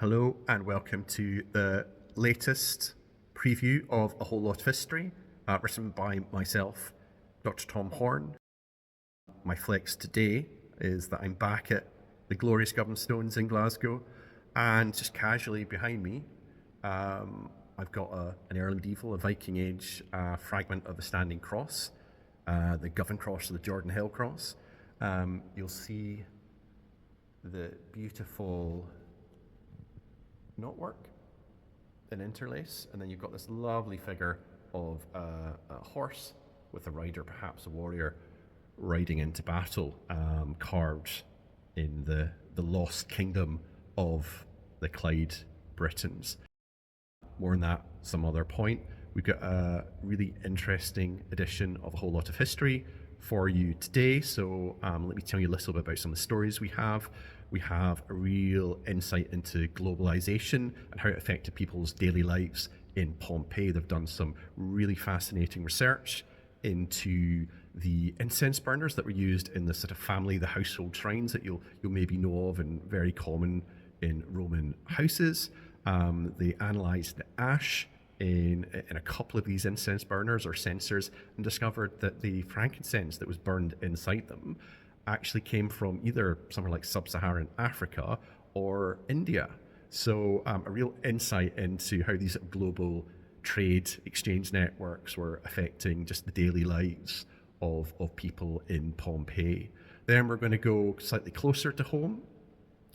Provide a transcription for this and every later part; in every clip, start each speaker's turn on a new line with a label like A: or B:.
A: Hello and welcome to the latest preview of A Whole Lot of History, written by myself, Dr. Tom Horn. My flex today is that I'm back at the glorious Govan Stones in Glasgow, and just casually behind me, I've got an early medieval, a Viking age fragment of the Standing Cross, the Govan Cross or the Jordan Hill Cross. You'll see the beautiful knotwork and interlace, and then you've got this lovely figure of a horse with a rider, perhaps a warrior, riding into battle, carved in the lost kingdom of the Clyde Britons. More on that some other point. We've got a really interesting edition of A Whole Lot of History for you today. So let me tell you a little bit about some of the stories we have. We have a real insight into globalization and how it affected people's daily lives in Pompeii. They've done some really fascinating research into the incense burners that were used in the sort of family, the household shrines that you'll maybe know of and very common in Roman houses. They analysed the ash in a couple of these incense burners or censers and discovered that the frankincense that was burned inside them actually came from either somewhere like sub-Saharan Africa or India. So a real insight into how these global trade exchange networks were affecting just the daily lives of people in Pompeii. Then we're going to go slightly closer to home.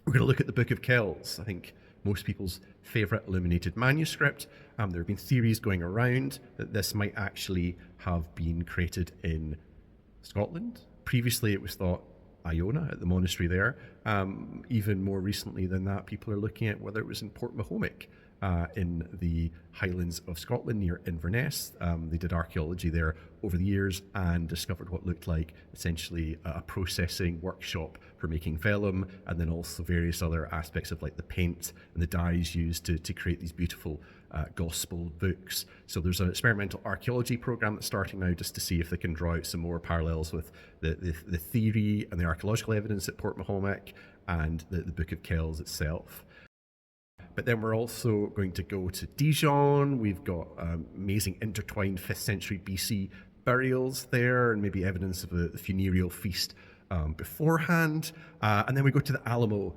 A: We're going to look at the Book of Kells. I think most people's favourite illuminated manuscript. There have been theories going around that this might actually have been created in Scotland. Previously, it was thought Iona at the monastery there. Even more recently than that, people are looking at whether it was in Port Mahomick in the Highlands of Scotland near Inverness. They did archaeology there over the years and discovered what looked like essentially a processing workshop for making vellum, and then also various other aspects of like the paint and the dyes used to create these beautiful gospel books. So there's an experimental archaeology program that's starting now just to see if they can draw out some more parallels with the theory and the archaeological evidence at Port Mahomick and the Book of Kells itself. But then we're also going to go to Dijon. We've got amazing intertwined 5th century BC burials there and maybe evidence of a funereal feast beforehand. And then we go to the Alamo.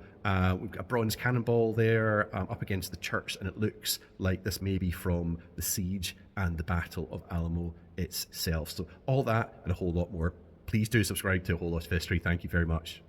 A: We've got a bronze cannonball there up against the church, and it looks like this may be from the siege and the Battle of Alamo itself. So all that and a whole lot more. Please do subscribe to A Whole Lot of History. Thank you very much.